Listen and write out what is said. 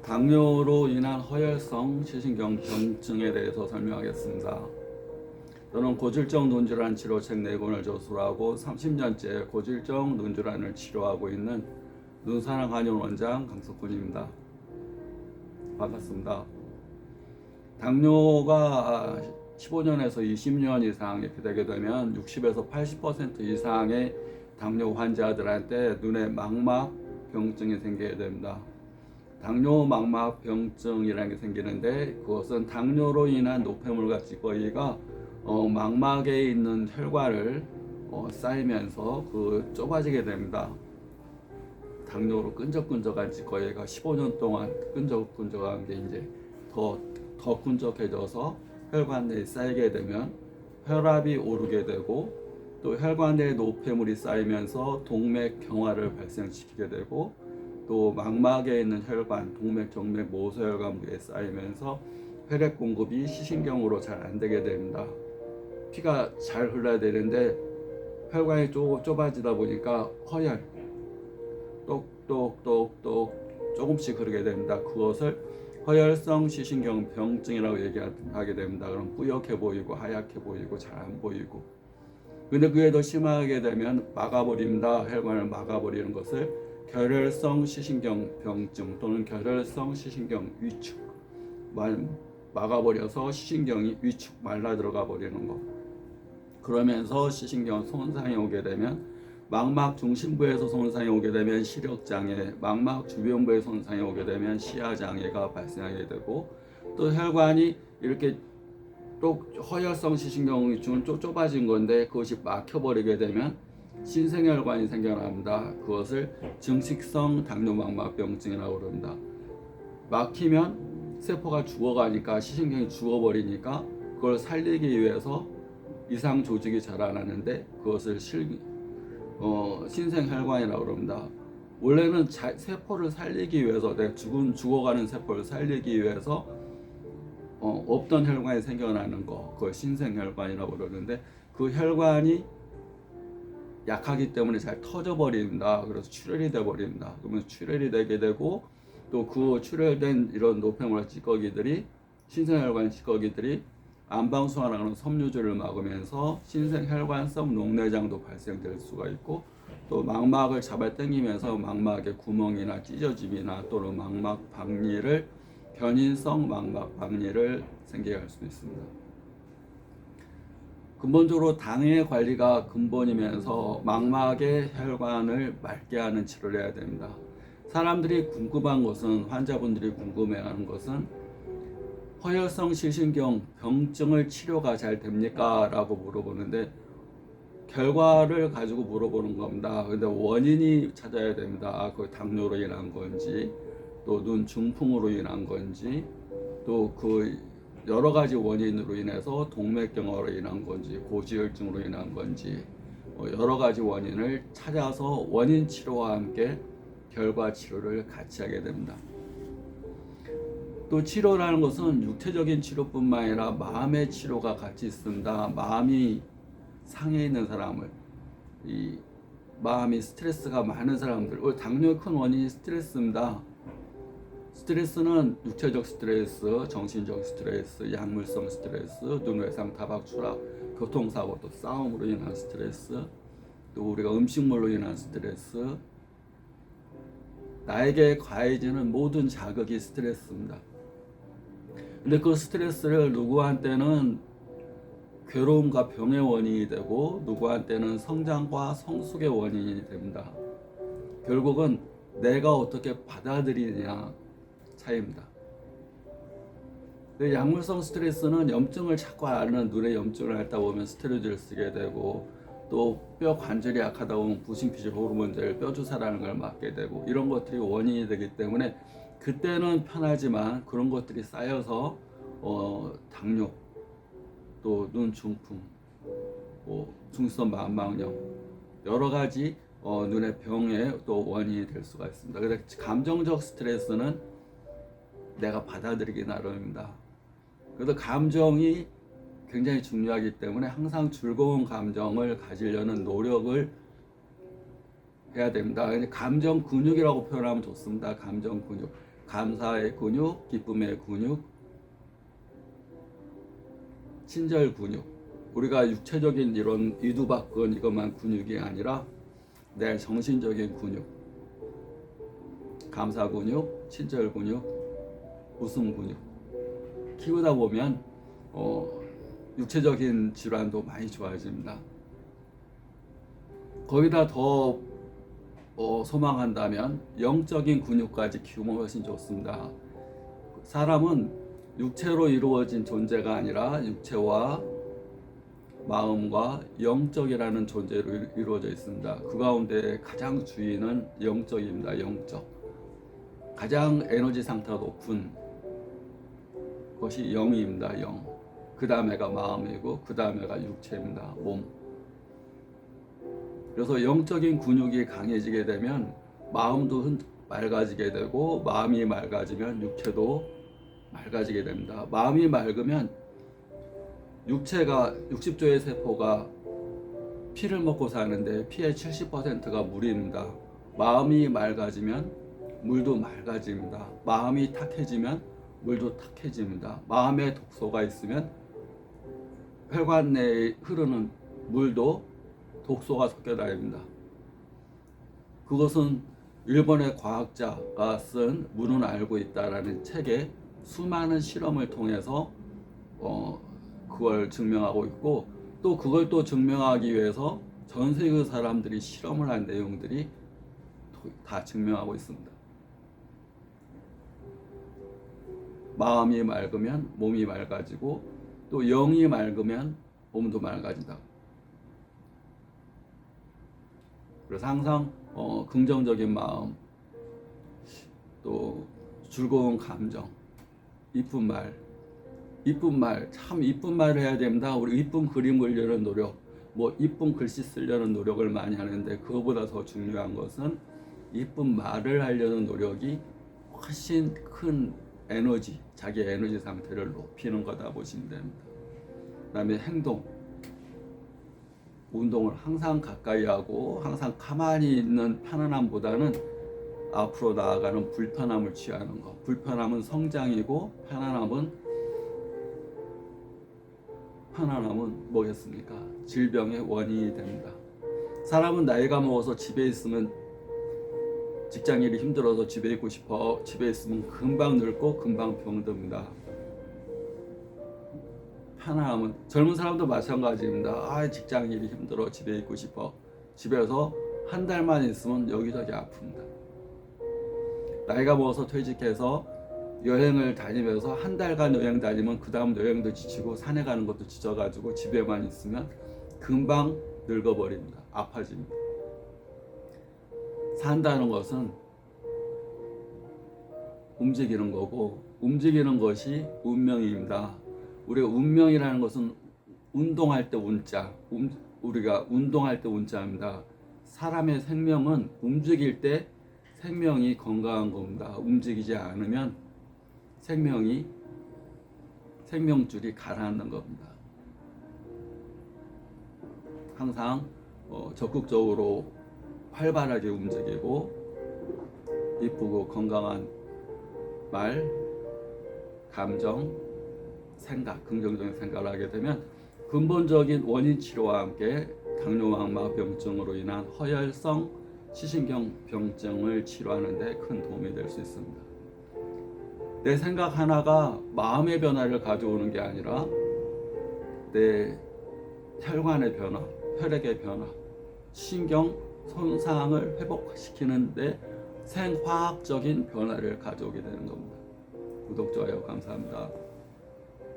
당뇨로 인한 허혈성 시신경 병증에 대해서 설명하겠습니다. 저는 고질적 눈질환 치료책 4권을 저술하고 30년째 고질적 눈질환을 치료하고 있는 눈사랑 한의원 원장 강석훈입니다. 반갑습니다. 당뇨가 15년에서 20년 이상 이렇게 되게 되면 60에서 80% 이상의 당뇨 환자들한테 눈에 망막 병증이 생기게 됩니다. 당뇨 망막 병증이라는 게 생기는데, 그것은 당뇨로 인한 노폐물과 찌꺼기가 망막에 있는 혈관을 쌓이면서 좁아지게 됩니다. 당뇨로 끈적끈적한 찌꺼기가 15년 동안 끈적끈적한 게 이제 더 끈적해져서 혈관 내에 쌓이게 되면 혈압이 오르게 되고, 또 혈관 내에 노폐물이 쌓이면서 동맥 경화를 발생시키게 되고, 또 망막에 있는 혈관, 동맥, 정맥, 모세혈관 부에 쌓이면서 혈액 공급이 시신경으로 잘 안 되게 됩니다. 피가 잘 흘러야 되는데 혈관이 좁아지다 보니까 허혈, 똑똑똑똑 조금씩 흐르게 됩니다. 그것을 허혈성 시신경 병증이라고 얘기하게 됩니다. 그럼 뿌옇게 보이고 하얗게 보이고 잘 안 보이고, 근데 그게 더 심하게 되면 막아버립니다. 혈관을 막아버리는 것을 결혈성 시신경 병증 또는 결혈성 시신경 위축, 막아버려서 시신경이 위축 말라 들어가 버리는 것. 그러면서 시신경 손상이 오게 되면 망막 중심부에서 손상이 오게 되면 시력장애, 망막 주변부에 손상이 오게 되면 시야장애가 발생하게 되고, 또 혈관이 이렇게 또 허혈성 시신경 위축은 좁아진 건데 그것이 막혀버리게 되면 신생혈관이 생겨납니다. 그것을 증식성 당뇨망막병증이라고 그럽니다. 막히면 세포가 죽어가니까, 시신경이 죽어버리니까 그걸 살리기 위해서 이상 조직이 자라나는데 그것을 신생혈관이라고 그럽니다. 원래는 세포를 살리기 위해서, 내가 죽어가는 세포를 살리기 위해서 없던 혈관이 생겨나는 거, 그걸 신생혈관이라고 그러는데, 그 혈관이 약하기 때문에 잘 터져버립니다. 그래서 출혈이 돼버립니다. 그러면 출혈이 되게 되고, 또 그 출혈된 이런 노폐물 찌꺼기들이, 신생혈관 찌꺼기들이 안방수화라는 섬유질을 막으면서 신생혈관성 녹내장도 발생될 수가 있고, 또 망막을 잡아당기면서 망막의 구멍이나 찢어짐이나 또는 망막 박리를, 변인성 망막 박리를 생기게 할 수도 있습니다. 근본적으로 당의 관리가 근본이면서 망막의 혈관을 맑게 하는 치료를 해야 됩니다. 사람들이 궁금한 것은, 환자분들이 궁금해하는 것은 허혈성 시신경 병증을 치료가 잘 됩니까? 라고 물어보는데, 결과를 가지고 물어보는 겁니다. 근데 원인이 찾아야 됩니다. 그 당뇨로 인한 건지, 또 눈 중풍으로 인한 건지, 또 여러 가지 원인으로 인해서 동맥경화로 인한 건지, 고지혈증으로 인한 건지, 여러 가지 원인을 찾아서 원인 치료와 함께 결과 치료를 같이 하게 됩니다. 또 치료라는 것은 육체적인 치료뿐만 아니라 마음의 치료가 같이 있습니다. 마음이 상해 있는 사람을, 이 마음이 스트레스가 많은 사람들, 당뇨의 큰 원인이 스트레스입니다. 스트레스는 육체적 스트레스, 정신적 스트레스, 약물성 스트레스, 눈외상, 타박, 추락, 교통사고, 또 싸움으로 인한 스트레스, 또 우리가 음식물로 인한 스트레스, 나에게 가해지는 모든 자극이 스트레스입니다. 근데 그 스트레스를 누구한테는 괴로움과 병의 원인이 되고, 누구한테는 성장과 성숙의 원인이 됩니다. 결국은 내가 어떻게 받아들이느냐 차이입니다. 약물성 스트레스는 염증을 자꾸 앓는, 눈에 염증을 앓다 보면 스테로이드를 쓰게 되고, 또 뼈 관절이 약하다 보면 부신피질 호르몬제를 뼈주사라는 걸 맞게 되고, 이런 것들이 원인이 되기 때문에 그때는 편하지만 그런 것들이 쌓여서 당뇨, 또 눈 중풍, 중수성 망막염, 여러 가지 눈의 병의 또 원인이 될 수가 있습니다. 그래서 감정적 스트레스는 내가 받아들이기 나름입니다. 그래서 감정이 굉장히 중요하기 때문에 항상 즐거운 감정을 가지려는 노력을 해야 됩니다. 감정 근육이라고 표현하면 좋습니다. 감정 근육. 감사의 근육, 기쁨의 근육, 친절 근육. 우리가 육체적인 이런 이두박근 이것만 근육이 아니라 내 정신적인 근육, 감사 근육, 친절 근육, 웃음 근육 키우다 보면 육체적인 질환도 많이 좋아집니다. 거기다 더 소망한다면 영적인 근육까지 키우면 훨씬 좋습니다. 사람은 육체로 이루어진 존재가 아니라 육체와 마음과 영적이라는 존재로 이루어져 있습니다. 그 가운데 가장 주인은 영적입니다. 영적. 가장 에너지 상태가 높은 것이 영입니다. 영. 그 다음에가 마음이고 그 다음에가 육체입니다. 몸. 그래서 영적인 근육이 강해지게 되면 마음도 맑아지게 되고, 마음이 맑아지면 육체도 맑아지게 됩니다. 마음이 맑으면 육체가 60조의 세포가 피를 먹고 사는데 피의 70%가 물입니다. 마음이 맑아지면 물도 맑아집니다. 마음이 탁해지면 물도 탁해집니다. 마음에 독소가 있으면 혈관 내에 흐르는 물도 독소가 섞여 다닙니다. 그것은 일본의 과학자가 쓴 물은 알고 있다라는 책에 수많은 실험을 통해서 그걸 증명하고 있고, 또 그걸 또 증명하기 위해서 전 세계 사람들이 실험을 한 내용들이 다 증명하고 있습니다. 마음이 맑으면 몸이 맑아지고, 또 영이 맑으면 몸도 맑아진다. 그래서 항상 긍정적인 마음, 또 즐거운 감정, 이쁜 말, 참 이쁜 말을 해야 됩니다. 우리 이쁜 그림 그리려는 노력, 뭐 이쁜 글씨 쓰려는 노력을 많이 하는데, 그거보다 더 중요한 것은 이쁜 말을 하려는 노력이 훨씬 큰 에너지, 자기 에너지 상태를 높이는 거다 보시면 됩니다. 그 다음에 행동, 운동을 항상 가까이 하고 항상 가만히 있는 편안함보다는 앞으로 나아가는 불편함을 취하는 것. 불편함은 성장이고 편안함은 뭐겠습니까? 질병의 원인이 됩니다. 사람은 나이가 먹어서 집에 있으면 직장 일이 힘들어서 집에 있고 싶어. 집에 있으면 금방 늙고 금방 병듭니다. 편안함은 젊은 사람도 마찬가지입니다. 직장 일이 힘들어 집에 있고 싶어. 집에서 한 달만 있으면 여기저기 아픕니다. 나이가 먹어서 퇴직해서 여행을 다니면서 한 달간 여행 다니면 그 다음 여행도 지치고 산에 가는 것도 지쳐가지고 집에만 있으면 금방 늙어버립니다. 아파집니다. 산다는 것은 움직이는 거고, 움직이는 것이 운명입니다. 우리가 운명이라는 것은 운동할 때 운자, 우리가 운동할 때 운자입니다. 사람의 생명은 움직일 때 생명이 건강한 겁니다. 움직이지 않으면 생명줄이 가라앉는 겁니다. 항상 적극적으로 활발하게 움직이고 이쁘고 건강한 말, 감정, 생각, 긍정적인 생각을 하게 되면 근본적인 원인 치료와 함께 당뇨망막병증으로 인한 허혈성 시신경 병증을 치료하는 데 큰 도움이 될 수 있습니다. 내 생각 하나가 마음의 변화를 가져오는 게 아니라 내 혈관의 변화, 혈액의 변화, 신경 손상을 회복시키는 데 생화학적인 변화를 가져오게 되는 겁니다. 구독, 좋아요 감사합니다.